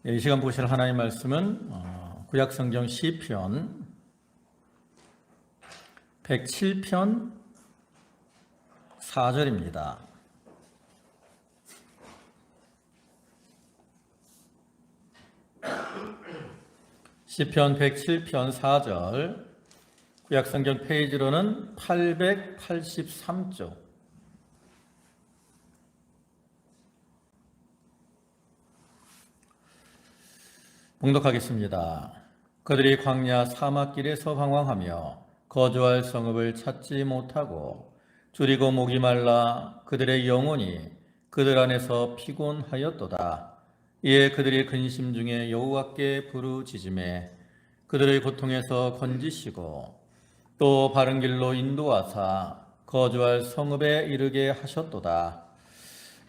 이 시간 보실 하나님의 말씀은 구약성경 시편 107편 4절입니다. 시편 107편 4절, 구약성경 페이지로는 883쪽. 봉독하겠습니다. 그들이 광야 사막길에서 방황하며 거주할 성읍을 찾지 못하고 줄이고 목이 말라 그들의 영혼이 그들 안에서 피곤하였도다. 이에 그들이 근심 중에 여호와께 부르짖음에 그들의 고통에서 건지시고 또 바른 길로 인도하사 거주할 성읍에 이르게 하셨도다.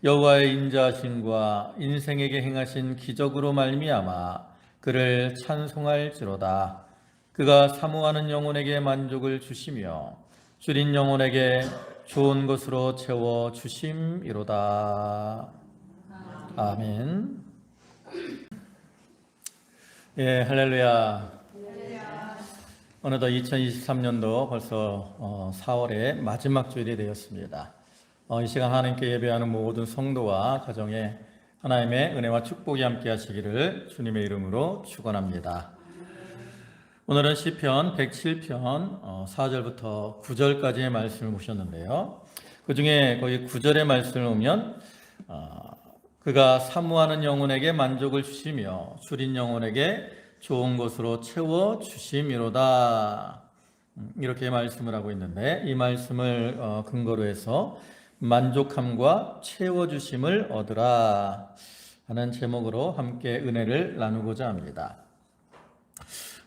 여호와의 인자하심과 인생에게 행하신 기적으로 말미암아 그를 찬송할지로다. 그가 사모하는 영혼에게 만족을 주시며 줄인 영혼에게 좋은 것으로 채워 주심이로다. 아멘. 예, 할렐루야. 어느덧 2023년도 벌써 4월의 마지막 주일이 되었습니다. 이 시간 하나님께 예배하는 모든 성도와 가정에 하나님의 은혜와 축복이 함께 하시기를 주님의 이름으로 축원합니다. 오늘은 시편 107편 4절부터 9절까지의 말씀을 보셨는데요. 그 중에 거의 9절의 말씀을 보면 그가 사모하는 영혼에게 만족을 주시며 줄인 영혼에게 좋은 것으로 채워 주심이로다. 이렇게 말씀을 하고 있는데 이 말씀을 근거로 해서 만족함과 채워주심을 얻으라 하는 제목으로 함께 은혜를 나누고자 합니다.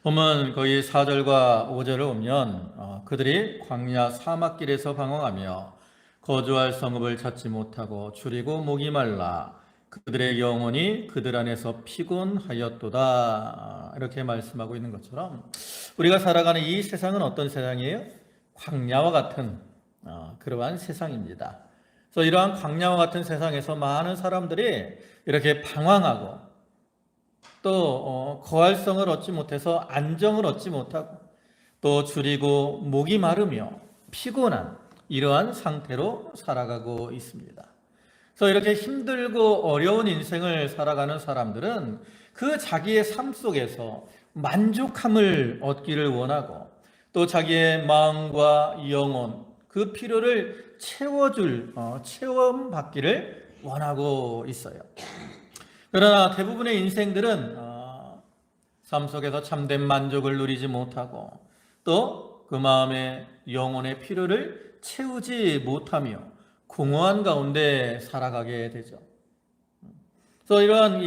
보면 거의 4절과 5절을 보면 그들이 광야 사막길에서 방황하며 거주할 성읍을 찾지 못하고 줄이고 목이 말라 그들의 영혼이 그들 안에서 피곤하였도다 이렇게 말씀하고 있는 것처럼 우리가 살아가는 이 세상은 어떤 세상이에요? 광야와 같은 그러한 세상입니다. 그래서 이러한 광야와 같은 세상에서 많은 사람들이 이렇게 방황하고 또 거할성을 얻지 못해서 안정을 얻지 못하고 또 줄이고 목이 마르며 피곤한 이러한 상태로 살아가고 있습니다. 그래서 이렇게 힘들고 어려운 인생을 살아가는 사람들은 그 자기의 삶 속에서 만족함을 얻기를 원하고 또 자기의 마음과 영혼 그 필요를 채워줄 체험받기를 원하고 있어요. 그러나 대부분의 인생들은 삶 속에서 참된 만족을 누리지 못하고 또 그 마음의 영혼의 필요를 채우지 못하며 공허한 가운데 살아가게 되죠. 그래서 이러한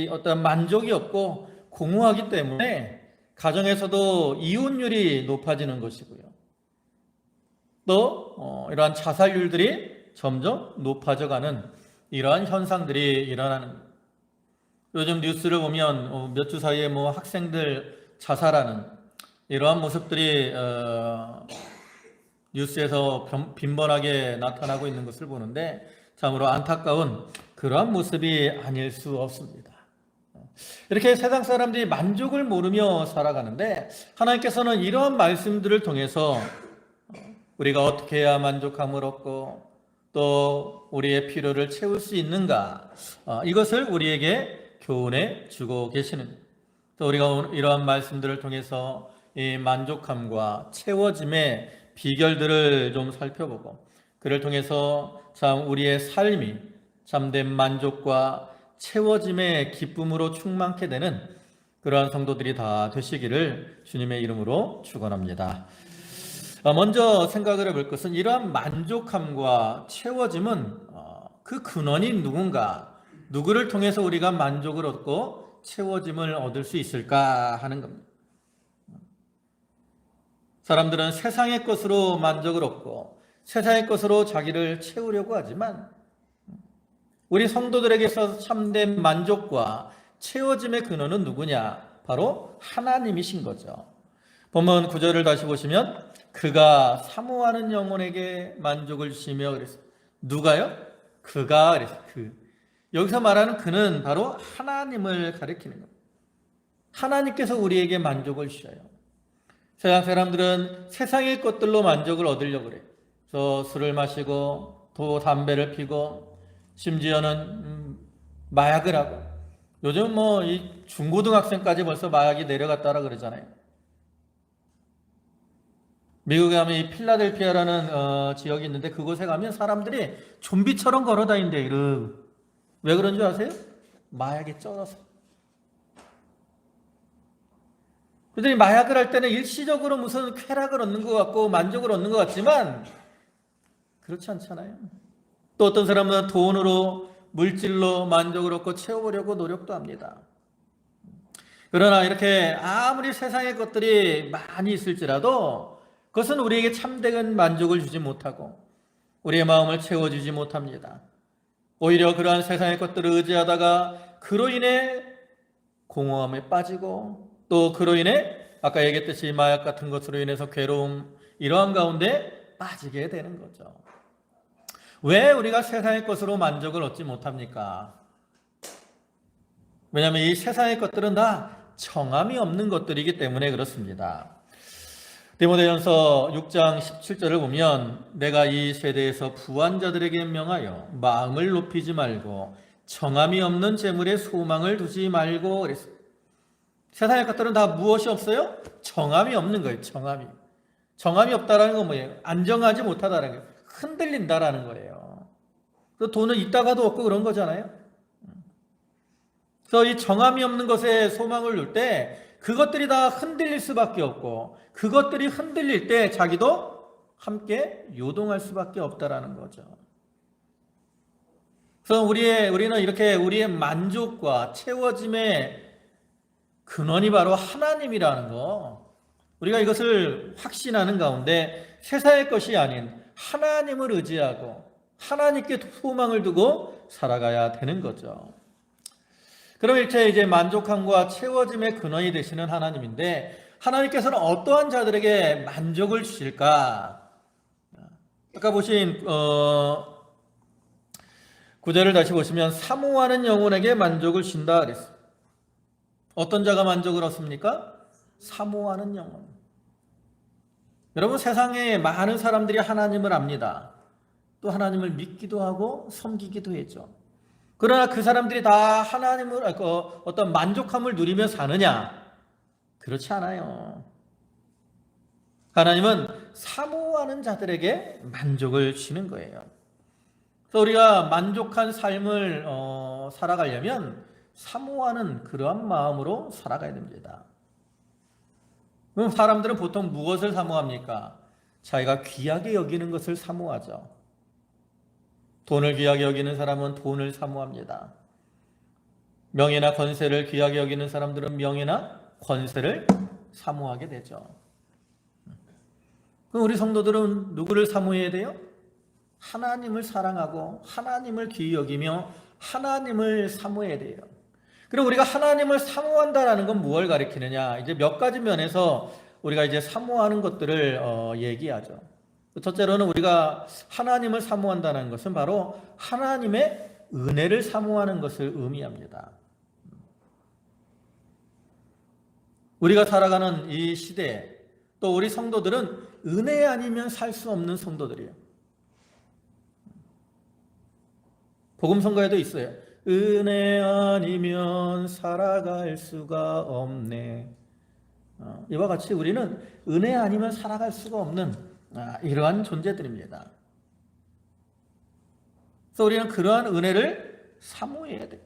어떤 만족이 없고 공허하기 때문에 가정에서도 이혼율이 높아지는 것이고요. 또 이러한 자살률들이 점점 높아져가는 이러한 현상들이 일어나는. 요즘 뉴스를 보면 몇 주 사이에 학생들 자살하는 이러한 모습들이 뉴스에서 빈번하게 나타나고 있는 것을 보는데 참으로 안타까운 그러한 모습이 아닐 수 없습니다. 이렇게 세상 사람들이 만족을 모르며 살아가는데 하나님께서는 이러한 말씀들을 통해서 우리가 어떻게 해야 만족함을 얻고 또 우리의 필요를 채울 수 있는가 이것을 우리에게 교훈해 주고 계시는. 또 우리가 이러한 말씀들을 통해서 이 만족함과 채워짐의 비결들을 좀 살펴보고 그를 통해서 참 우리의 삶이 참된 만족과 채워짐의 기쁨으로 충만케 되는 그러한 성도들이 다 되시기를 주님의 이름으로 축원합니다. 먼저 생각을 해볼 것은 이러한 만족함과 채워짐은 그 근원이 누구를 통해서 우리가 만족을 얻고 채워짐을 얻을 수 있을까 하는 겁니다. 사람들은 세상의 것으로 만족을 얻고 세상의 것으로 자기를 채우려고 하지만 우리 성도들에게서 참된 만족과 채워짐의 근원은 누구냐? 바로 하나님이신 거죠. 본문 9절을 다시 보시면 그가 사모하는 영혼에게 만족을 주시며 그랬어요. 누가요? 그가 그랬어요. 여기서 말하는 그는 바로 하나님을 가리키는 겁니다. 하나님께서 우리에게 만족을 주셔요. 세상 사람들은 세상의 것들로 만족을 얻으려고 그래요. 그래서 술을 마시고 또 담배를 피고 심지어는 마약을 하고, 요즘 뭐 이 중고등학생까지 벌써 마약이 내려갔다라 그러잖아요. 미국에 가면 이 필라델피아라는 지역이 있는데 그곳에 가면 사람들이 좀비처럼 걸어 다닌대. 왜 그런 줄 아세요? 마약에 쩔어서. 그들이 마약을 할 때는 일시적으로 무슨 쾌락을 얻는 것 같고 만족을 얻는 것 같지만 그렇지 않잖아요. 또 어떤 사람은 돈으로, 물질로 만족을 얻고 채워보려고 노력도 합니다. 그러나 이렇게 아무리 세상의 것들이 많이 있을지라도 그것은 우리에게 참된 만족을 주지 못하고 우리의 마음을 채워주지 못합니다. 오히려 그러한 세상의 것들을 의지하다가 그로 인해 공허함에 빠지고, 또 그로 인해 아까 얘기했듯이 마약 같은 것으로 인해서 괴로움, 이러한 가운데 빠지게 되는 거죠. 왜 우리가 세상의 것으로 만족을 얻지 못합니까? 왜냐하면 이 세상의 것들은 다 정함이 없는 것들이기 때문에 그렇습니다. 디모데전서 6장 17절을 보면 내가 이 세대에서 부한 자들에게 명하여 마음을 높이지 말고 정함이 없는 재물에 소망을 두지 말고 그랬어요. 세상의 것들은 다 무엇이 없어요? 정함이 없는 거예요. 정함이 없다라는 건 뭐예요? 안정하지 못하다라는 거예요. 흔들린다라는 거예요. 그래서 돈은 있다가도 없고 그런 거잖아요. 그래서 이 정함이 없는 것에 소망을 둘 때 그것들이 다 흔들릴 수밖에 없고, 그것들이 흔들릴 때 자기도 함께 요동할 수밖에 없다라는 거죠. 그래서 우리는 이렇게 우리의 만족과 채워짐의 근원이 바로 하나님이라는 거, 우리가 이것을 확신하는 가운데 세상의 것이 아닌 하나님을 의지하고 하나님께 소망을 두고 살아가야 되는 거죠. 그럼 이제 만족함과 채워짐의 근원이 되시는 하나님인데, 하나님께서는 어떠한 자들에게 만족을 주실까? 아까 보신 구절을 다시 보시면 사모하는 영혼에게 만족을 준다 그랬어요. 어떤 자가 만족을 얻습니까? 사모하는 영혼. 여러분, 세상에 많은 사람들이 하나님을 압니다. 또 하나님을 믿기도 하고 섬기기도 했죠. 그러나 그 사람들이 다 하나님을 어떤 만족함을 누리며 사느냐? 그렇지 않아요. 하나님은 사모하는 자들에게 만족을 주시는 거예요. 그래서 우리가 만족한 삶을 살아가려면 사모하는 그러한 마음으로 살아가야 됩니다. 그럼 사람들은 보통 무엇을 사모합니까? 자기가 귀하게 여기는 것을 사모하죠. 돈을 귀하게 여기는 사람은 돈을 사모합니다. 명예나 권세를 귀하게 여기는 사람들은 명예나 권세를 사모하게 되죠. 그럼 우리 성도들은 누구를 사모해야 돼요? 하나님을 사랑하고 하나님을 귀히 여기며 하나님을 사모해야 돼요. 그리고 우리가 하나님을 사모한다라는 건 무엇을 가리키느냐? 이제 몇 가지 면에서 우리가 이제 사모하는 것들을 얘기하죠. 첫째로는 우리가 하나님을 사모한다는 것은 바로 하나님의 은혜를 사모하는 것을 의미합니다. 우리가 살아가는 이 시대에 또 우리 성도들은 은혜 아니면 살 수 없는 성도들이에요. 복음성가에도 있어요. 은혜 아니면 살아갈 수가 없네. 이와 같이 우리는 은혜 아니면 살아갈 수가 없는 이러한 존재들입니다. 그래서 우리는 그러한 은혜를 사모해야 돼요.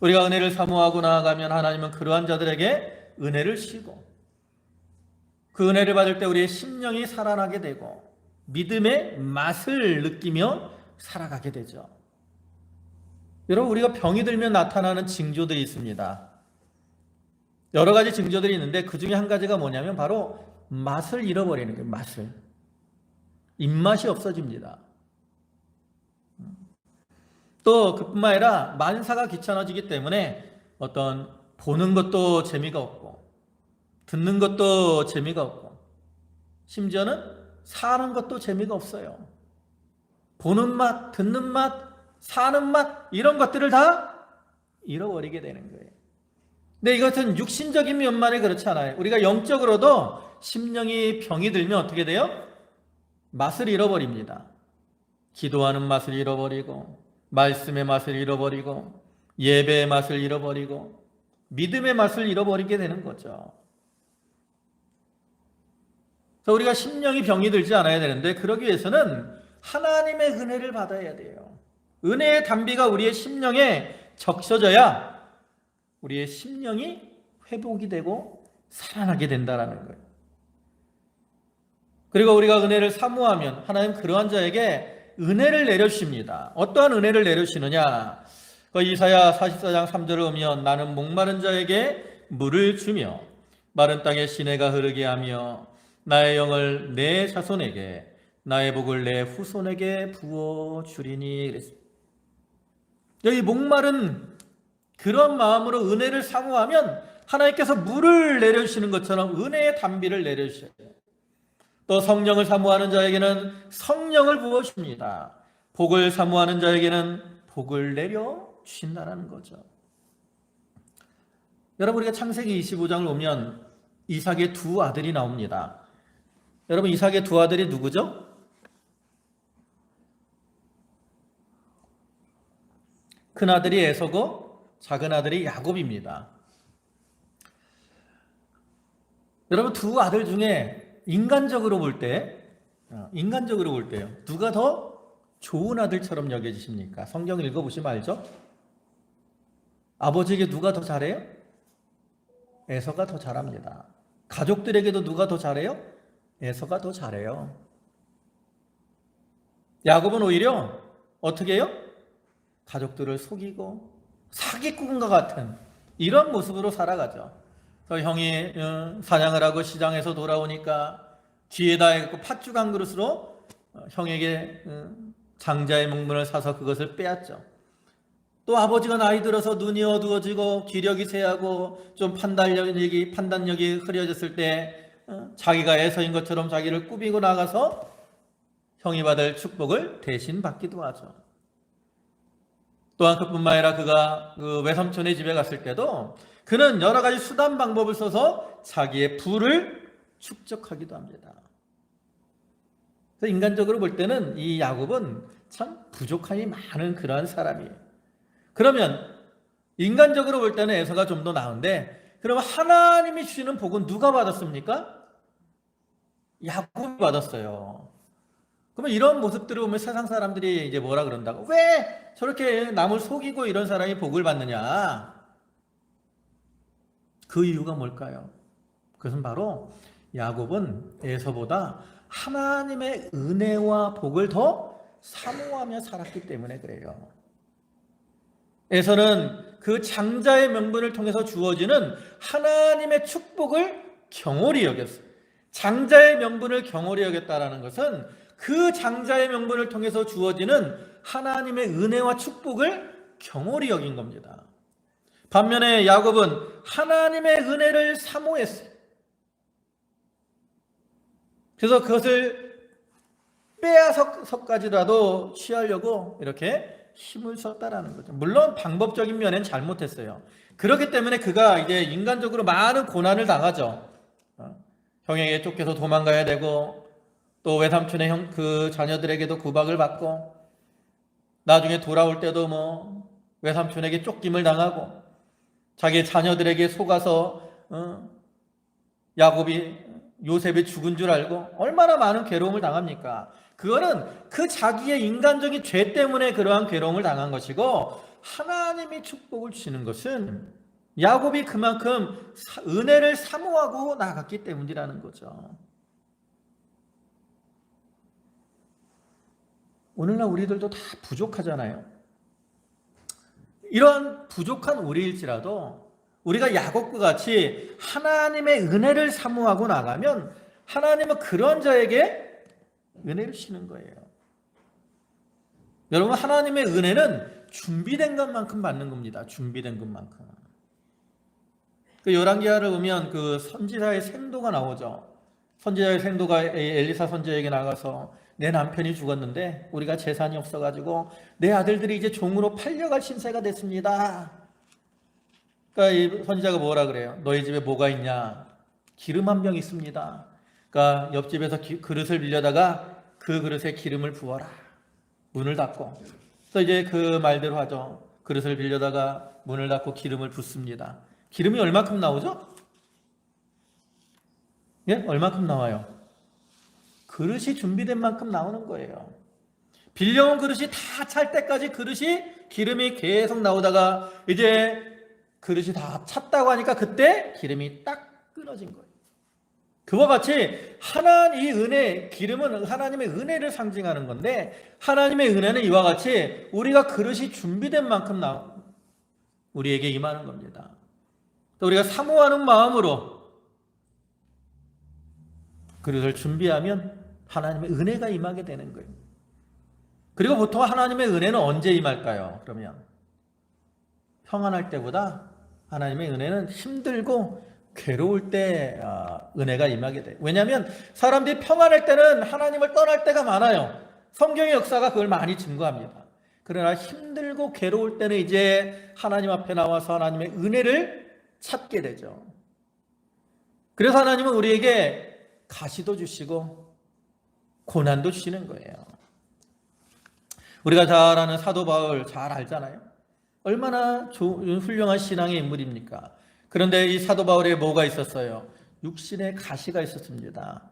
우리가 은혜를 사모하고 나아가면 하나님은 그러한 자들에게 은혜를 주시고, 그 은혜를 받을 때 우리의 심령이 살아나게 되고 믿음의 맛을 느끼며 살아가게 되죠. 여러분, 우리가 병이 들면 나타나는 징조들이 있습니다. 여러 가지 징조들이 있는데 그 중에 한 가지가 뭐냐면 바로 맛을 잃어버리는 거예요. 맛을. 입맛이 없어집니다. 또 그뿐만 아니라 만사가 귀찮아지기 때문에 어떤 보는 것도 재미가 없고 듣는 것도 재미가 없고 심지어는 사는 것도 재미가 없어요. 보는 맛, 듣는 맛, 사는 맛 이런 것들을 다 잃어버리게 되는 거예요. 근데 이것은 육신적인 면만이 그렇지 않아요. 우리가 영적으로도 심령이 병이 들면 어떻게 돼요? 맛을 잃어버립니다. 기도하는 맛을 잃어버리고, 말씀의 맛을 잃어버리고, 예배의 맛을 잃어버리고, 믿음의 맛을 잃어버리게 되는 거죠. 그래서 우리가 심령이 병이 들지 않아야 되는데, 그러기 위해서는 하나님의 은혜를 받아야 돼요. 은혜의 단비가 우리의 심령에 적셔져야 우리의 심령이 회복이 되고 살아나게 된다는 거예요. 그리고 우리가 은혜를 사모하면 하나님 그러한 자에게 은혜를 내려주십니다. 어떠한 은혜를 내려주시느냐? 이사야 44장 3절을 보면 나는 목마른 자에게 물을 주며 마른 땅에 시내가 흐르게 하며 나의 영을 내 자손에게 나의 복을 내 후손에게 부어주리니 그랬습니다. 여기 목마른 그런 마음으로 은혜를 사모하면 하나님께서 물을 내려주시는 것처럼 은혜의 단비를 내려주셔요. 또 성령을 사모하는 자에게는 성령을 부어줍니다. 복을 사모하는 자에게는 복을 내려주신다는 거죠. 여러분, 우리가 창세기 25장을 보면 이삭의 두 아들이 나옵니다. 여러분, 이삭의 두 아들이 누구죠? 큰 아들이 에서고 작은 아들이 야곱입니다. 여러분, 두 아들 중에 인간적으로 볼 때요, 누가 더 좋은 아들처럼 여겨지십니까? 성경을 읽어보시면 알죠? 아버지에게 누가 더 잘해요? 에서가 더 잘합니다. 가족들에게도 누가 더 잘해요? 에서가 더 잘해요. 야곱은 오히려 어떻게 해요? 가족들을 속이고 사기꾼과 같은 이런 모습으로 살아가죠. 그래서 형이 사냥을 하고 시장에서 돌아오니까 귀에다 해갖고 팥죽 한 그릇으로 형에게 장자의 명분을 사서 그것을 빼앗죠. 또 아버지가 나이 들어서 눈이 어두워지고 기력이 쇠하고 좀 판단력이 흐려졌을 때 자기가 에서인 것처럼 자기를 꾸미고 나가서 형이 받을 축복을 대신 받기도 하죠. 또한 그뿐만 아니라 그가 그 외삼촌의 집에 갔을 때도 그는 여러 가지 수단 방법을 써서 자기의 부를 축적하기도 합니다. 그래서 인간적으로 볼 때는 이 야곱은 참 부족함이 많은 그러한 사람이에요. 그러면 인간적으로 볼 때는 에서가 좀 더 나은데, 그러면 하나님이 주시는 복은 누가 받았습니까? 야곱이 받았어요. 그러면 이런 모습들을 보면 세상 사람들이 이제 뭐라 그런다고? 왜 저렇게 남을 속이고 이런 사람이 복을 받느냐? 그 이유가 뭘까요? 그것은 바로 야곱은 에서보다 하나님의 은혜와 복을 더 사모하며 살았기 때문에 그래요. 에서는 그 장자의 명분을 통해서 주어지는 하나님의 축복을 경홀히 여겼어요. 장자의 명분을 경홀히 여겼다는 것은 그 장자의 명분을 통해서 주어지는 하나님의 은혜와 축복을 경홀히 여긴 겁니다. 반면에 야곱은 하나님의 은혜를 사모했어요. 그래서 그것을 빼앗아서까지라도 취하려고 이렇게 힘을 썼다라는 거죠. 물론 방법적인 면엔 잘못했어요. 그렇기 때문에 그가 이제 인간적으로 많은 고난을 당하죠. 형에게 쫓겨서 도망가야 되고, 또 외삼촌의 그 자녀들에게도 구박을 받고, 나중에 돌아올 때도 외삼촌에게 쫓김을 당하고, 자기 자녀들에게 속아서 요셉이 죽은 줄 알고 얼마나 많은 괴로움을 당합니까? 그거는 그 자기의 인간적인 죄 때문에 그러한 괴로움을 당한 것이고, 하나님이 축복을 주시는 것은 야곱이 그만큼 은혜를 사모하고 나갔기 때문이라는 거죠. 오늘날 우리들도 다 부족하잖아요. 이런 부족한 우리일지라도 우리가 야곱과 같이 하나님의 은혜를 사모하고 나가면 하나님은 그런 자에게 은혜를 주시는 거예요. 여러분, 하나님의 은혜는 준비된 것만큼 받는 겁니다. 준비된 것만큼. 그 열왕기하를 보면 그 선지자의 생도가 나오죠. 선지자의 생도가 엘리사 선지자에게 나가서 내 남편이 죽었는데 우리가 재산이 없어가지고 내 아들들이 이제 종으로 팔려갈 신세가 됐습니다. 그러니까 이 선지자가 뭐라 그래요? 너희 집에 뭐가 있냐? 기름 한 병 있습니다. 그러니까 옆집에서 그릇을 빌려다가 그 그릇에 기름을 부어라. 문을 닫고. 그래서 이제 그 말대로 하죠. 그릇을 빌려다가 문을 닫고 기름을 붓습니다. 기름이 얼마큼 나오죠? 예? 얼마큼 나와요? 그릇이 준비된 만큼 나오는 거예요. 빌려온 그릇이 다 찰 때까지 기름이 계속 나오다가 이제 그릇이 다 찼다고 하니까 그때 기름이 딱 끊어진 거예요. 그와 같이 기름은 하나님의 은혜를 상징하는 건데, 하나님의 은혜는 이와 같이 우리가 그릇이 준비된 만큼 우리에게 임하는 겁니다. 또 우리가 사모하는 마음으로 그릇을 준비하면 하나님의 은혜가 임하게 되는 거예요. 그리고 보통 하나님의 은혜는 언제 임할까요? 그러면 평안할 때보다 하나님의 은혜는 힘들고 괴로울 때 은혜가 임하게 돼요. 왜냐하면 사람들이 평안할 때는 하나님을 떠날 때가 많아요. 성경의 역사가 그걸 많이 증거합니다. 그러나 힘들고 괴로울 때는 이제 하나님 앞에 나와서 하나님의 은혜를 찾게 되죠. 그래서 하나님은 우리에게 가시도 주시고 고난도 주시는 거예요. 우리가 잘 아는 사도 바울 잘 알잖아요. 얼마나 훌륭한 신앙의 인물입니까? 그런데 이 사도 바울에 뭐가 있었어요? 육신의 가시가 있었습니다.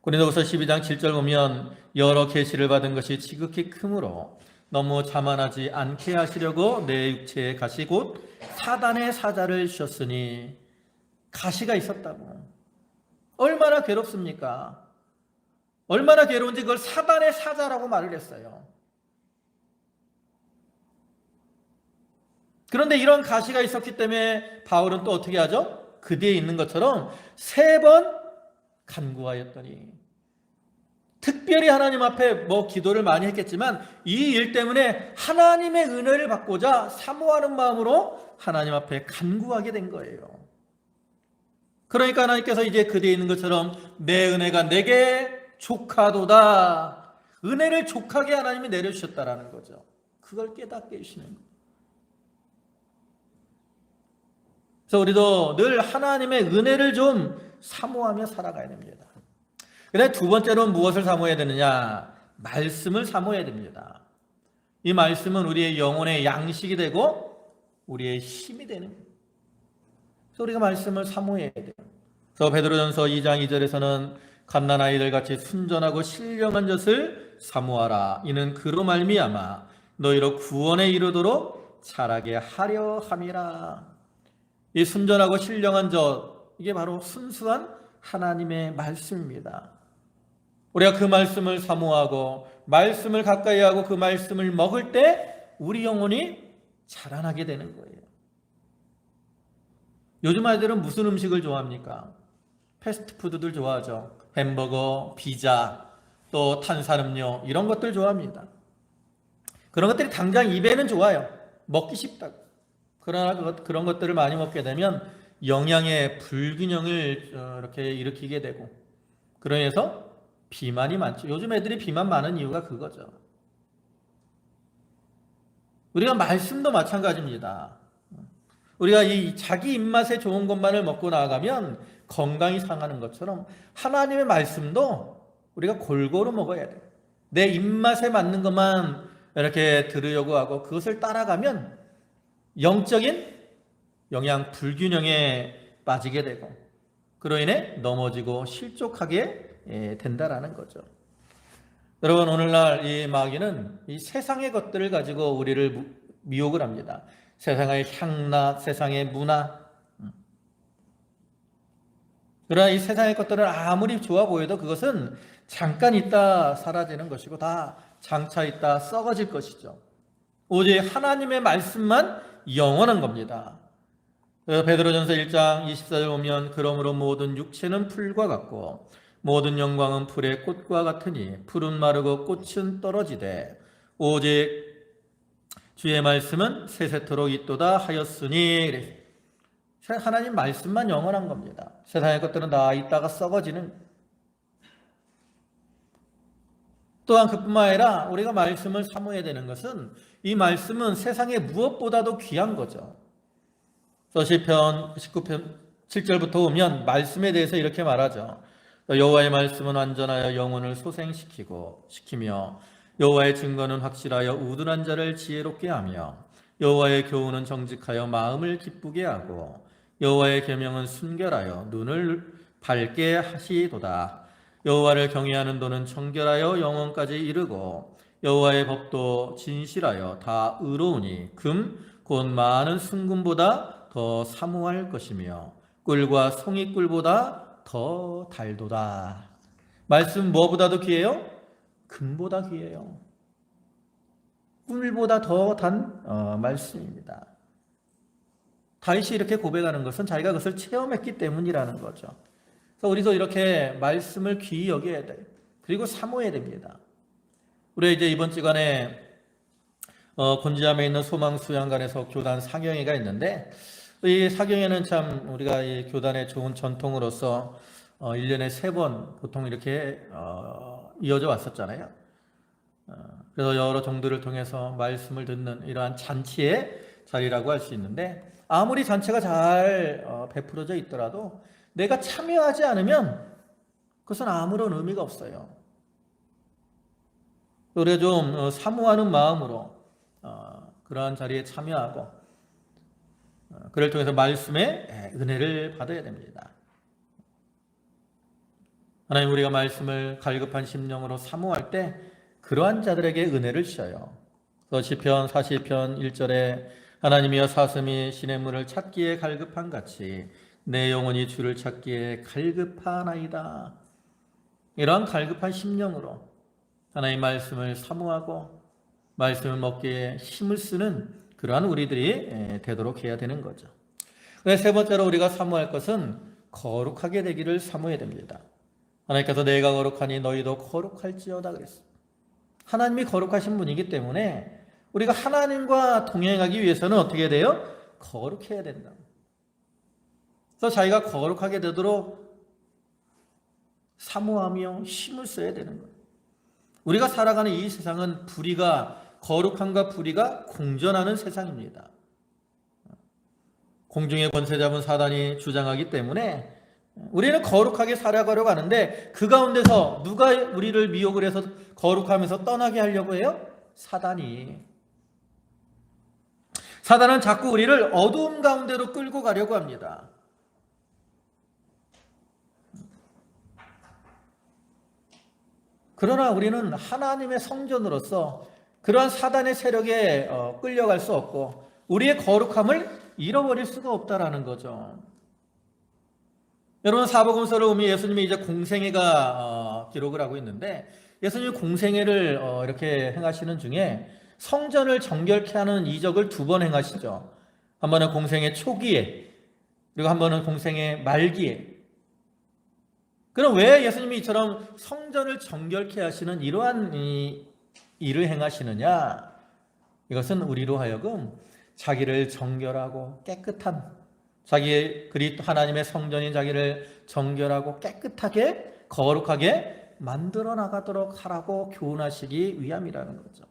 고린도후서 12장 7절 보면 여러 계시를 받은 것이 지극히 크므로 너무 자만하지 않게 하시려고 내 육체에 가시 곧 사단의 사자를 주셨으니, 가시가 있었다고. 얼마나 괴롭습니까? 얼마나 괴로운지 그걸 사단의 사자라고 말을 했어요. 그런데 이런 가시가 있었기 때문에 바울은 또 어떻게 하죠? 그 뒤에 있는 것처럼 3번 간구하였더니, 특별히 하나님 앞에 기도를 많이 했겠지만 이 일 때문에 하나님의 은혜를 받고자 사모하는 마음으로 하나님 앞에 간구하게 된 거예요. 그러니까 하나님께서 이제 그 뒤에 있는 것처럼 내 은혜가 내게 족하도다. 은혜를 족하게 하나님이 내려주셨다라는 거죠. 그걸 깨닫게 해주시는 거예요. 그래서 우리도 늘 하나님의 은혜를 좀 사모하며 살아가야 됩니다. 그다음에 두 번째로는 무엇을 사모해야 되느냐? 말씀을 사모해야 됩니다. 이 말씀은 우리의 영혼의 양식이 되고 우리의 힘이 되는 거예요. 그래서 우리가 말씀을 사모해야 돼요. 그래서 베드로전서 2장 2절에서는 갓난아이들 같이 순전하고 신령한 젖을 사모하라. 이는 그로 말미암아 너희로 구원에 이르도록 자라게 하려 함이라. 이 순전하고 신령한 젖, 이게 바로 순수한 하나님의 말씀입니다. 우리가 그 말씀을 사모하고 말씀을 가까이 하고 그 말씀을 먹을 때 우리 영혼이 자라나게 되는 거예요. 요즘 아이들은 무슨 음식을 좋아합니까? 패스트푸드들 좋아하죠. 햄버거, 피자, 또 탄산음료, 이런 것들 좋아합니다. 그런 것들이 당장 입에는 좋아요. 먹기 쉽다고. 그러나 그런 것들을 많이 먹게 되면 영양의 불균형을 이렇게 일으키게 되고, 그러면서 비만이 많죠. 요즘 애들이 비만 많은 이유가 그거죠. 우리가 말씀도 마찬가지입니다. 우리가 이 자기 입맛에 좋은 것만을 먹고 나아가면 건강이 상하는 것처럼 하나님의 말씀도 우리가 골고루 먹어야 돼요. 내 입맛에 맞는 것만 이렇게 들으려고 하고 그것을 따라가면 영적인 영양 불균형에 빠지게 되고, 그로 인해 넘어지고 실족하게 된다라는 거죠. 여러분, 오늘날 이 마귀는 이 세상의 것들을 가지고 우리를 미혹을 합니다. 세상의 향락, 세상의 문화. 그러나 이 세상의 것들은 아무리 좋아 보여도 그것은 잠깐 있다 사라지는 것이고 다 장차 있다 썩어질 것이죠. 오직 하나님의 말씀만 영원한 겁니다. 베드로전서 1장 24절 보면 그러므로 모든 육체는 풀과 같고 모든 영광은 풀의 꽃과 같으니 풀은 마르고 꽃은 떨어지되 오직 주의 말씀은 세세토록 있도다 하였으니, 하나님 말씀만 영원한 겁니다. 세상의 것들은 다 있다가 썩어지는. 또한 그뿐만 아니라 우리가 말씀을 사모해야 되는 것은 이 말씀은 세상에 무엇보다도 귀한 거죠. 그래서 시편 19편 7절부터 보면 말씀에 대해서 이렇게 말하죠. 여호와의 말씀은 완전하여 영혼을 소생시키며 여호와의 증거는 확실하여 우둔한 자를 지혜롭게 하며 여호와의 교훈은 정직하여 마음을 기쁘게 하고 여호와의 계명은 순결하여 눈을 밝게 하시도다. 여호와를 경외하는 도는 정결하여 영혼까지 이르고 여호와의 법도 진실하여 다 의로우니 금 곧 많은 순금보다 더 사모할 것이며 꿀과 송이꿀보다 더 달도다. 말씀 뭐보다도 귀해요? 금보다 귀해요. 꿀보다 더 단 말씀입니다. 다윗이 이렇게 고백하는 것은 자기가 그것을 체험했기 때문이라는 거죠. 그래서 우리도 이렇게 말씀을 귀히 여겨야 돼요. 그리고 사모해야 됩니다. 우리 이제 이번 주간에 곤지암에 있는 소망수양관에서 교단 사경회가 있는데 이 사경회는 참 우리가 이 교단의 좋은 전통으로서 1년에 3번 보통 이렇게 이어져 왔었잖아요. 그래서 여러 종들을 통해서 말씀을 듣는 이러한 잔치의 자리라고 할 수 있는데 아무리 잔치가 잘 베풀어져 있더라도 내가 참여하지 않으면 그것은 아무런 의미가 없어요. 우리가 좀 사모하는 마음으로 그러한 자리에 참여하고 그를 통해서 말씀의 은혜를 받아야 됩니다. 하나님 우리가 말씀을 갈급한 심령으로 사모할 때 그러한 자들에게 은혜를 주셔요. 시편 40편 1절에 하나님이여 사슴이 시냇물을 찾기에 갈급한 같이 내 영혼이 주를 찾기에 갈급하나이다. 이러한 갈급한 심령으로 하나님의 말씀을 사모하고 말씀을 먹기에 힘을 쓰는 그러한 우리들이 되도록 해야 되는 거죠. 세 번째로 우리가 사모할 것은 거룩하게 되기를 사모해야 됩니다. 하나님께서 내가 거룩하니 너희도 거룩할지어다 그랬습니다. 하나님이 거룩하신 분이기 때문에 우리가 하나님과 동행하기 위해서는 어떻게 돼요? 거룩해야 된다. 그래서 자기가 거룩하게 되도록 사모하며 힘을 써야 되는 거예요. 우리가 살아가는 이 세상은 거룩함과 불의가 공존하는 세상입니다. 공중의 권세 잡은 사단이 주장하기 때문에 우리는 거룩하게 살아가려고 하는데 그 가운데서 누가 우리를 미혹을 해서 거룩하면서 떠나게 하려고 해요? 사단은 자꾸 우리를 어두움 가운데로 끌고 가려고 합니다. 그러나 우리는 하나님의 성전으로서 그러한 사단의 세력에 끌려갈 수 없고 우리의 거룩함을 잃어버릴 수가 없다라는 거죠. 여러분 사복음서를 보면 예수님이 이제 공생애가 기록을 하고 있는데 예수님이 공생애를 이렇게 행하시는 중에 성전을 정결케 하는 이적을 2번 행하시죠. 한 번은 공생애 초기에 그리고 한 번은 공생애 말기에. 그럼 왜 예수님이 이처럼 성전을 정결케 하시는 이러한 일을 행하시느냐? 이것은 우리로 하여금 자기를 정결하고 깨끗한 하나님의 성전인 자기를 정결하고 깨끗하게 거룩하게 만들어 나가도록 하라고 교훈하시기 위함이라는 거죠.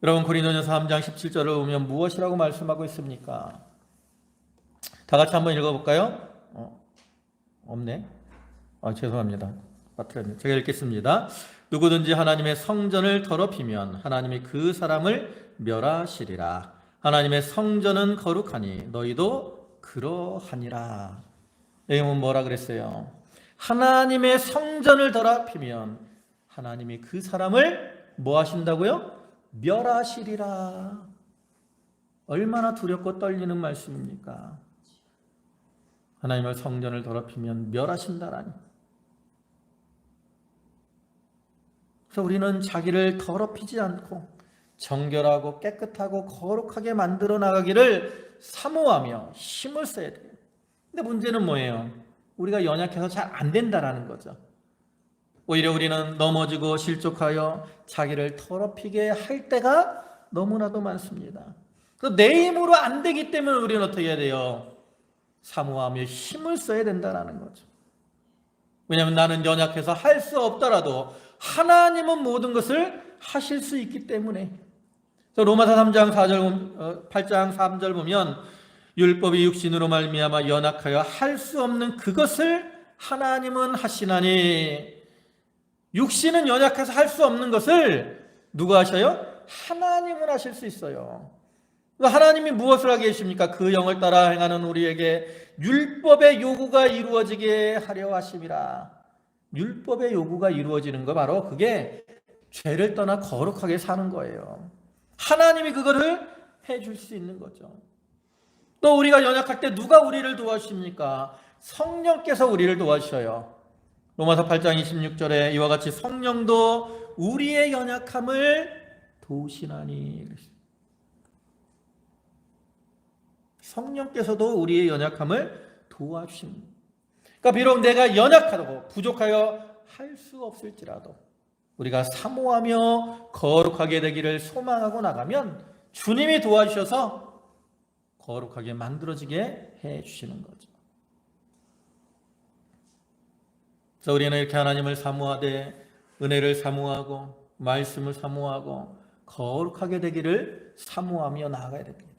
여러분 고린도전서 3장 17절을 보면 무엇이라고 말씀하고 있습니까? 다 같이 한번 읽어볼까요? 없네. 죄송합니다. 제가 읽겠습니다. 누구든지 하나님의 성전을 더럽히면 하나님이 그 사람을 멸하시리라. 하나님의 성전은 거룩하니 너희도 그러하니라. 여기 보면 뭐라 그랬어요? 하나님의 성전을 더럽히면 하나님이 그 사람을 뭐 하신다고요? 멸하시리라. 얼마나 두렵고 떨리는 말씀입니까? 하나님의 성전을 더럽히면 멸하신다라니. 그래서 우리는 자기를 더럽히지 않고 정결하고 깨끗하고 거룩하게 만들어 나가기를 사모하며 힘을 써야 돼요. 근데 문제는 뭐예요? 우리가 연약해서 잘 안 된다라는 거죠. 오히려 우리는 넘어지고 실족하여 자기를 더럽히게 할 때가 너무나도 많습니다. 그래서 내 힘으로 안 되기 때문에 우리는 어떻게 해야 돼요? 사모하며 힘을 써야 된다는 거죠. 왜냐하면 나는 연약해서 할 수 없더라도 하나님은 모든 것을 하실 수 있기 때문에. 로마서 3장 4절, 8장 3절 보면 율법이 육신으로 말미암아 연약하여 할 수 없는 그것을 하나님은 하시나니. 육신은 연약해서 할 수 없는 것을 누가 하셔요? 하나님은 하실 수 있어요. 하나님이 무엇을 하게 하십니까? 그 영을 따라 행하는 우리에게 율법의 요구가 이루어지게 하려 하심이라. 율법의 요구가 이루어지는 거 바로 그게 죄를 떠나 거룩하게 사는 거예요. 하나님이 그거를 해줄 수 있는 거죠. 또 우리가 연약할 때 누가 우리를 도와주십니까? 성령께서 우리를 도와주셔요. 로마서 8장 26절에 이와 같이 성령도 우리의 연약함을 도우시나니. 성령께서도 우리의 연약함을 도와주십니다. 그러니까 비록 내가 연약하고 부족하여 할 수 없을지라도 우리가 사모하며 거룩하게 되기를 소망하고 나가면 주님이 도와주셔서 거룩하게 만들어지게 해주시는 거죠. 그래서 우리는 이렇게 하나님을 사모하되 은혜를 사모하고 말씀을 사모하고 거룩하게 되기를 사모하며 나아가야 됩니다.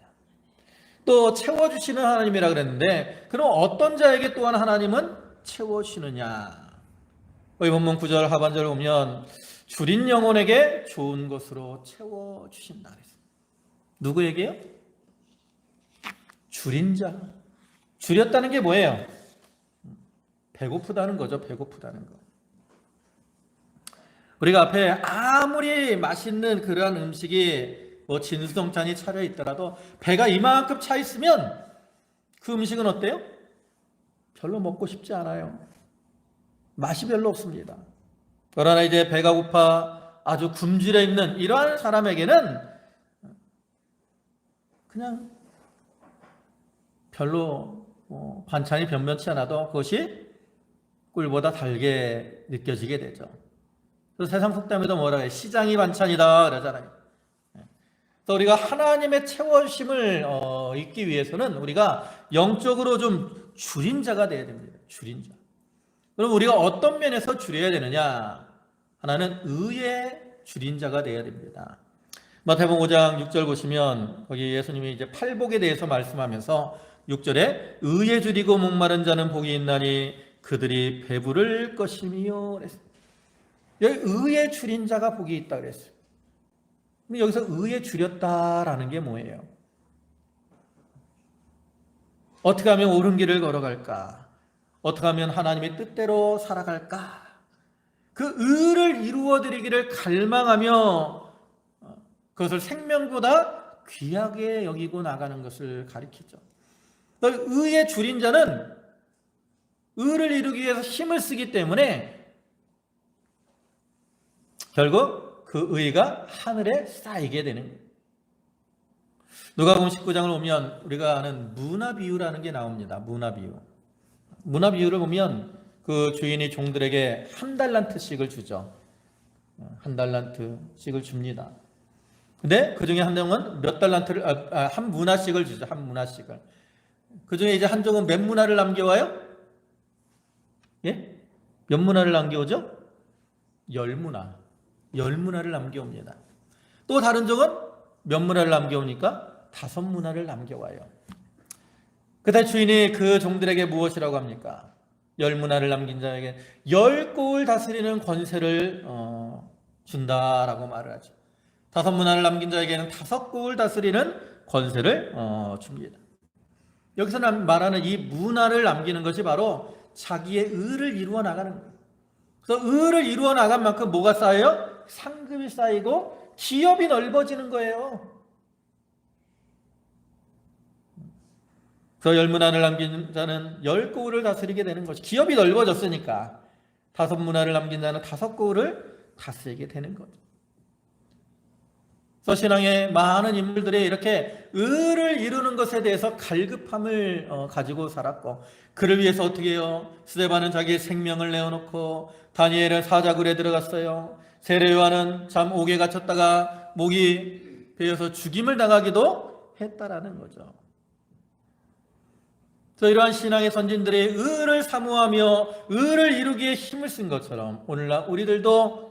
또 채워주시는 하나님이라 그랬는데, 그럼 어떤 자에게 또한 하나님은 채워주시느냐? 이 본문 9절 하반절을 보면 줄인 영혼에게 좋은 것으로 채워주신다 그랬어요. 누구에게요? 줄인 자. 줄였다는 게 뭐예요? 배고프다는 거죠. 배고프다는 거. 우리가 앞에 아무리 맛있는 그러한 음식이 진수성찬이 차려 있더라도 배가 이만큼 차 있으면 그 음식은 어때요? 별로 먹고 싶지 않아요. 맛이 별로 없습니다. 그러나 이제 배가 고파 아주 굶주려 있는 이러한 사람에게는 그냥 별로 반찬이 변변치 않아도 그것이 꿀보다 달게 느껴지게 되죠. 그래서 세상 속담에도 뭐라 해요? 시장이 반찬이다 그러잖아요. 그래서 우리가 하나님의 채워주심을 잊기 위해서는 우리가 영적으로 좀 줄인 자가 되어야 됩니다. 줄인 자. 그럼 우리가 어떤 면에서 줄여야 되느냐? 하나는 의의 줄인 자가 되어야 됩니다. 마태복음 5장 6절 보시면 거기 예수님이 이제 팔복에 대해서 말씀하면서 6절에 의에 줄이고 목마른 자는 복이 있나니 그들이 배부를 것이며 그랬어요. 여기 의에 줄인 자가 복이 있다 그랬어요. 근데 여기서 의에 줄였다라는 게 뭐예요? 어떻게 하면 옳은 길을 걸어갈까? 어떻게 하면 하나님의 뜻대로 살아갈까? 그 의를 이루어드리기를 갈망하며 그것을 생명보다 귀하게 여기고 나가는 것을 가리키죠. 의에 줄인 자는 의를 이루기 위해서 힘을 쓰기 때문에 결국 그 의가 하늘에 쌓이게 되는 거예요. 누가복음 19장을 보면 우리가 아는 문화비유라는 게 나옵니다. 문화비유. 문화비유를 보면 그 주인이 종들에게 1달란트씩을 주죠. 1달란트씩을 줍니다. 근데 그 중에 한 명은 몇 달란트를, 한 문화씩을 주죠. 한 문화씩을. 그 중에 이제 한쪽은 몇 문화를 남겨와요? 예? 몇 문화를 남겨오죠? 10문화. 10문화를 남겨옵니다. 또 다른 쪽은 몇 문화를 남겨오니까 5문화를 남겨와요. 그때 주인이 그 종들에게 무엇이라고 합니까? 10문화를 남긴 자에게 10고을 다스리는 권세를 준다라고 말을 하죠. 5문화를 남긴 자에게는 5고을 다스리는 권세를 줍니다. 여기서 말하는 이 문화를 남기는 것이 바로 자기의 의를 이루어 나가는 거예요. 그래서 의를 이루어 나간 만큼 뭐가 쌓여요? 상급이 쌓이고 기업이 넓어지는 거예요. 그래서 10문화를 남긴 자는 10고을을 다스리게 되는 것이, 기업이 넓어졌으니까 5문화를 남긴 자는 5고을을 다스리게 되는 거죠. 그래서 신앙의 많은 인물들이 이렇게 의를 이루는 것에 대해서 갈급함을 가지고 살았고, 그를 위해서 어떻게 해요? 스데반은 자기의 생명을 내어놓고, 다니엘은 사자굴에 들어갔어요. 세례요한은 잠 옥에 갇혔다가 목이 베어서 죽임을 당하기도 했다라는 거죠. 그래서 이러한 신앙의 선진들의 의를 사모하며 의를 이루기에 힘을 쓴 것처럼 오늘날 우리들도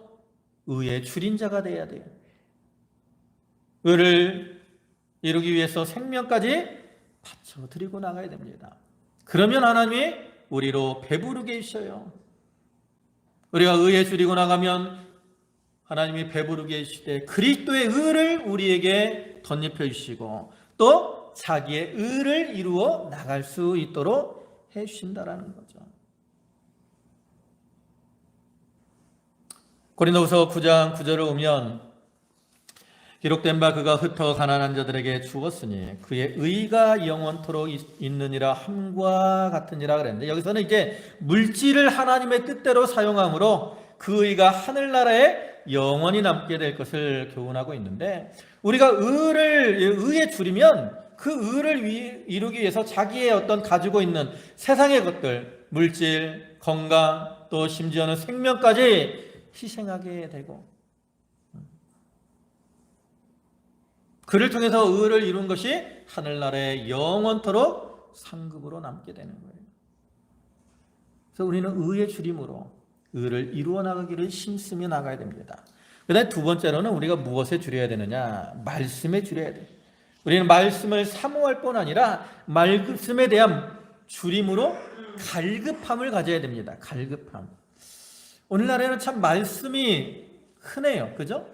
의의 줄인자가 되어야 돼요. 의를 이루기 위해서 생명까지 바쳐 드리고 나가야 됩니다. 그러면 하나님이 우리로 배부르게 해주셔요. 우리가 의에 줄이고 나가면 하나님이 배부르게 해주시되 그리스도의 의를 우리에게 덧입혀 주시고 또 자기의 의를 이루어 나갈 수 있도록 해주신다라는 거죠. 고린도후서 9장 9절을 보면 기록된 바 그가 흩어 가난한 자들에게 주었으니 그의 의가 영원토록 있느니라 함과 같으니라 그랬는데 여기서는 이제 물질을 하나님의 뜻대로 사용함으로 그 의가 하늘나라에 영원히 남게 될 것을 교훈하고 있는데 우리가 의에 줄이면 그 의를 이루기 위해서 자기의 어떤 가지고 있는 세상의 것들, 물질, 건강, 또 심지어는 생명까지 희생하게 되고 그를 통해서 의를 이룬 것이 하늘나라에 영원토록 상급으로 남게 되는 거예요. 그래서 우리는 의의 줄임으로 의를 이루어 나가기를 힘쓰며 나가야 됩니다. 그 다음에 두 번째로는 우리가 무엇에 줄여야 되느냐? 말씀에 줄여야 돼요. 우리는 말씀을 사모할 뿐 아니라 말씀에 대한 줄임으로 갈급함을 가져야 됩니다. 갈급함. 오늘날에는 참 말씀이 흔해요. 그죠?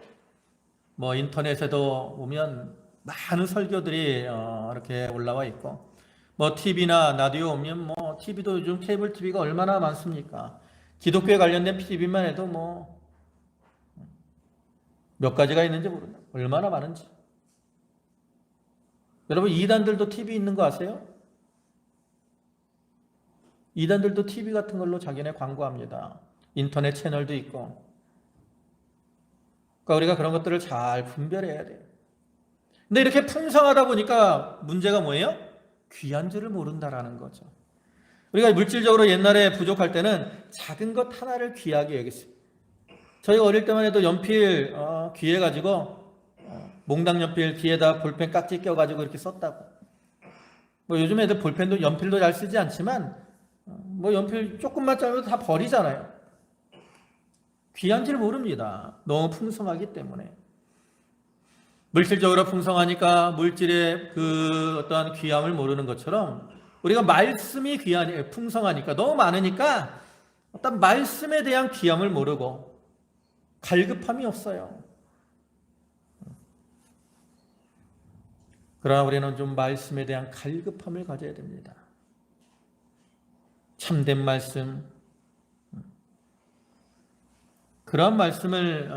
뭐 인터넷에도 보면 많은 설교들이 이렇게 올라와 있고 뭐 TV나 라디오 오면 뭐 TV도 요즘 케이블 TV가 얼마나 많습니까? 기독교에 관련된 TV만 해도 뭐 몇 가지가 있는지 모른다. 얼마나 많은지. 여러분 이단들도 TV 있는 거 아세요? 이단들도 TV 같은 걸로 자기네 광고합니다. 인터넷 채널도 있고. 그러니까 우리가 그런 것들을 잘 분별해야 돼요. 근데 이렇게 풍성하다 보니까 문제가 뭐예요? 귀한 줄을 모른다라는 거죠. 우리가 물질적으로 옛날에 부족할 때는 작은 것 하나를 귀하게 여겼어요. 저희가 어릴 때만 해도 연필 귀해가지고 몽당 연필 뒤에다 볼펜 깍지 껴가지고 이렇게 썼다고. 뭐 요즘 애들 볼펜도 연필도 잘 쓰지 않지만 뭐 연필 조금만 짜도 다 버리잖아요. 귀한 줄 모릅니다. 너무 풍성하기 때문에. 물질적으로 풍성하니까 물질의 그 어떠한 귀함을 모르는 것처럼 우리가 말씀이 풍성하니까 너무 많으니까 어떤 말씀에 대한 귀함을 모르고 갈급함이 없어요. 그러나 우리는 좀 말씀에 대한 갈급함을 가져야 됩니다. 참된 말씀, 그러한 말씀을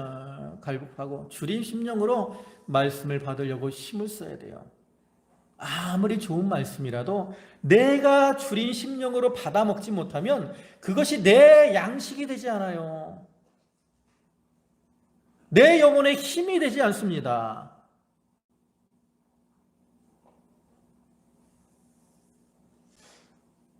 갈급하고 주린 심령으로 말씀을 받으려고 힘을 써야 돼요. 아무리 좋은 말씀이라도 내가 주린 심령으로 받아 먹지 못하면 그것이 내 양식이 되지 않아요. 내 영혼의 힘이 되지 않습니다.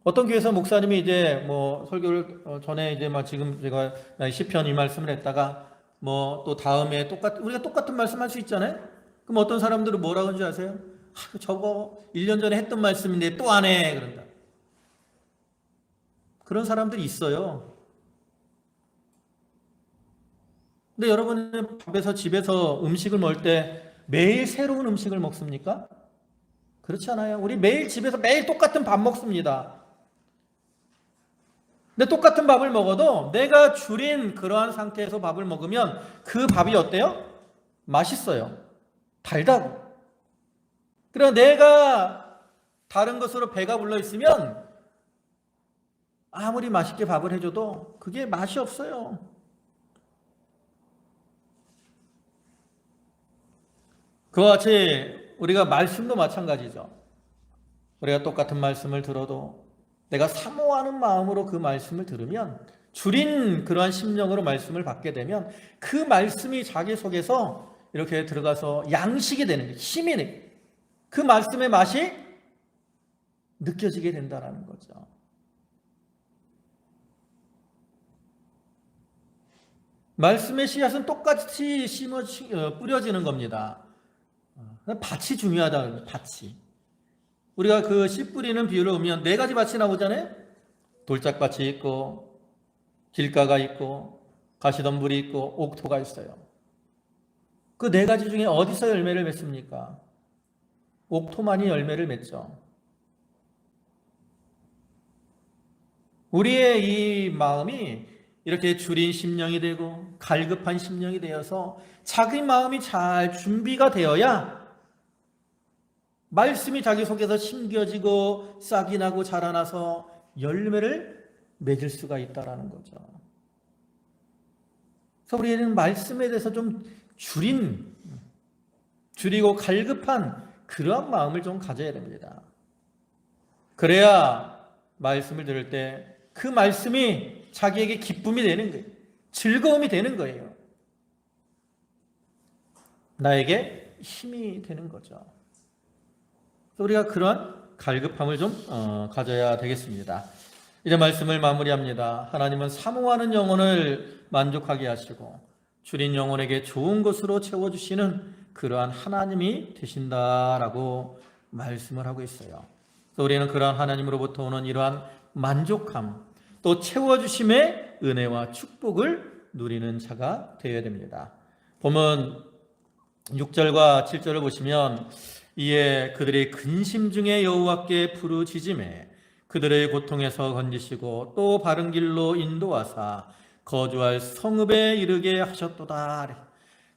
어떤 교회에서 목사님이 이제 뭐 설교를 전에 이제 막 지금 제가 시편 이 말씀을 했다가 뭐 또 다음에 우리가 똑같은 말씀 할 수 있잖아요. 그럼 어떤 사람들은 뭐라고 하는지 아세요? 저거 1년 전에 했던 말씀인데 또 안 해 그런다. 그런 사람들이 있어요. 근데 여러분은 집에서 음식을 먹을 때 매일 새로운 음식을 먹습니까? 그렇지 않아요. 우리 매일 집에서 매일 똑같은 밥 먹습니다. 근데 똑같은 밥을 먹어도 내가 줄인 그러한 상태에서 밥을 먹으면 그 밥이 어때요? 맛있어요. 달다고. 그러나 내가 다른 것으로 배가 불러 있으면 아무리 맛있게 밥을 해줘도 그게 맛이 없어요. 그와 같이 우리가 말씀도 마찬가지죠. 우리가 똑같은 말씀을 들어도 내가 사모하는 마음으로 그 말씀을 들으면 줄인 그러한 심령으로 말씀을 받게 되면 그 말씀이 자기 속에서 이렇게 들어가서 양식이 되는 거예요. 힘이 돼요. 그 말씀의 맛이 느껴지게 된다는 거죠. 말씀의 씨앗은 똑같이 뿌려지는 겁니다. 밭이 중요하다는 거예요. 밭이. 우리가 그 씨 뿌리는 비유를 보면 4가지 밭이 나오잖아요. 돌짝밭이 있고 길가가 있고 가시덤불이 있고 옥토가 있어요. 그 네 가지 중에 어디서 열매를 맺습니까? 옥토만이 열매를 맺죠. 우리의 이 마음이 이렇게 줄인 심령이 되고 갈급한 심령이 되어서 자기 마음이 잘 준비가 되어야 말씀이 자기 속에서 심겨지고 싹이 나고 자라나서 열매를 맺을 수가 있다라는 거죠. 그래서 우리는 말씀에 대해서 좀 줄이고 갈급한 그러한 마음을 좀 가져야 됩니다. 그래야 말씀을 들을 때 그 말씀이 자기에게 기쁨이 되는 거예요. 즐거움이 되는 거예요. 나에게 힘이 되는 거죠. 우리가 그런 갈급함을 좀 가져야 되겠습니다. 이제 말씀을 마무리합니다. 하나님은 사모하는 영혼을 만족하게 하시고 줄인 영혼에게 좋은 것으로 채워주시는 그러한 하나님이 되신다라고 말씀을 하고 있어요. 그래서 우리는 그러한 하나님으로부터 오는 이러한 만족함, 또 채워주심의 은혜와 축복을 누리는 자가 되어야 됩니다. 보면 6절과 7절을 보시면 이에 그들의 근심 중에 여호와께 부르짖음에 그들의 고통에서 건지시고 또 바른 길로 인도하사 거주할 성읍에 이르게 하셨도다.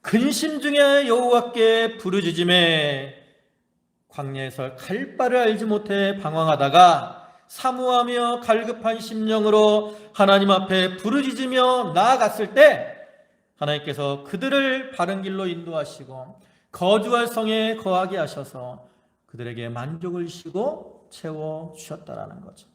근심 중에 여호와께 부르짖음에 광야에서 갈 바를 알지 못해 방황하다가 사모하며 갈급한 심령으로 하나님 앞에 부르짖으며 나아갔을 때 하나님께서 그들을 바른 길로 인도하시고 거주할 성에 거하게 하셔서 그들에게 만족을 주시고 채워주셨다라는 거죠.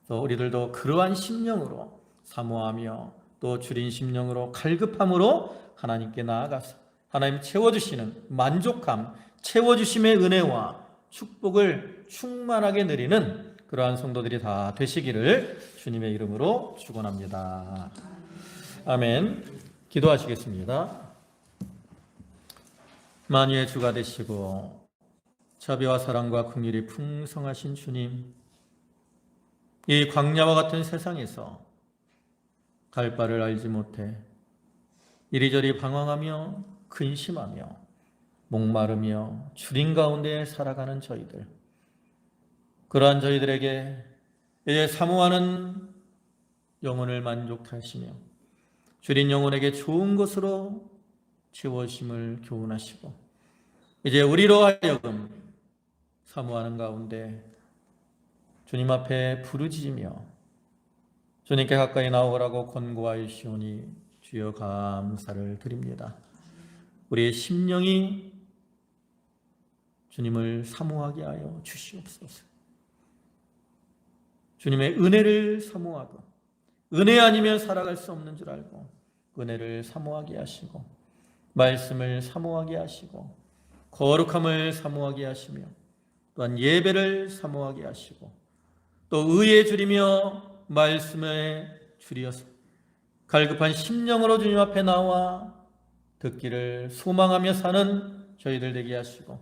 또 우리들도 그러한 심령으로 사모하며 또 줄인 심령으로 갈급함으로 하나님께 나아가서 하나님 채워주시는 만족함, 채워주심의 은혜와 축복을 충만하게 누리는 그러한 성도들이 다 되시기를 주님의 이름으로 축원합니다. 아멘. 기도하시겠습니다. 만유의 주가 되시고 자비와 사랑과 긍휼이 풍성하신 주님, 이 광야와 같은 세상에서 갈 바를 알지 못해 이리저리 방황하며 근심하며 목마르며 주린 가운데 살아가는 저희들, 그러한 저희들에게 이제 사모하는 영혼을 만족하시며 줄인 영혼에게 좋은 것으로 채워심을 교훈하시고 이제 우리로 하여금 사모하는 가운데 주님 앞에 부르짖으며 주님께 가까이 나오라고 권고하시오니 주여 감사를 드립니다. 우리의 심령이 주님을 사모하게 하여 주시옵소서. 주님의 은혜를 사모하고 은혜 아니면 살아갈 수 없는 줄 알고 은혜를 사모하게 하시고 말씀을 사모하게 하시고 거룩함을 사모하게 하시며 또한 예배를 사모하게 하시고 또 의에 줄이며 말씀에 줄이어서 갈급한 심령으로 주님 앞에 나와 듣기를 소망하며 사는 저희들 되게 하시고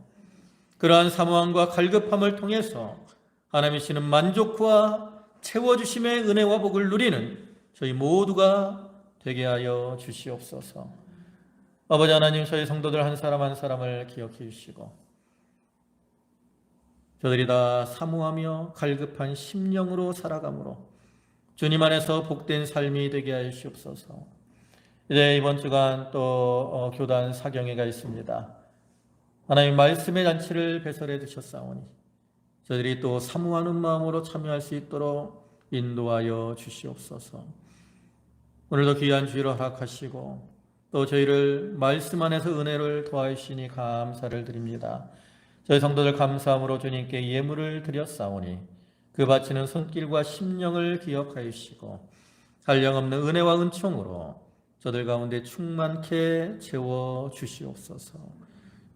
그러한 사모함과 갈급함을 통해서 하나님이 주시는 만족과 채워주심의 은혜와 복을 누리는 저희 모두가 되게 하여 주시옵소서. 아버지 하나님, 저희 성도들 한 사람 한 사람을 기억해 주시고 저들이 다 사모하며 갈급한 심령으로 살아가므로 주님 안에서 복된 삶이 되게 하여 주시옵소서. 이제 이번 주간 또 교단 사경회가 있습니다. 하나님 말씀의 잔치를 배설해 주셨사오니 저희들이 또 사모하는 마음으로 참여할 수 있도록 인도하여 주시옵소서. 오늘도 귀한 주의로 허락하시고 또 저희를 말씀 안에서 은혜를 더하시니 감사를 드립니다. 저희 성도들 감사함으로 주님께 예물을 드렸사오니 그 바치는 손길과 심령을 기억하여 주시고 한량없는 은혜와 은총으로 저들 가운데 충만케 채워 주시옵소서.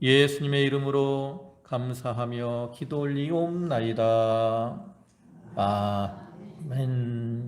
예수님의 이름으로 감사하며 기도 올리옵나이다. 아멘.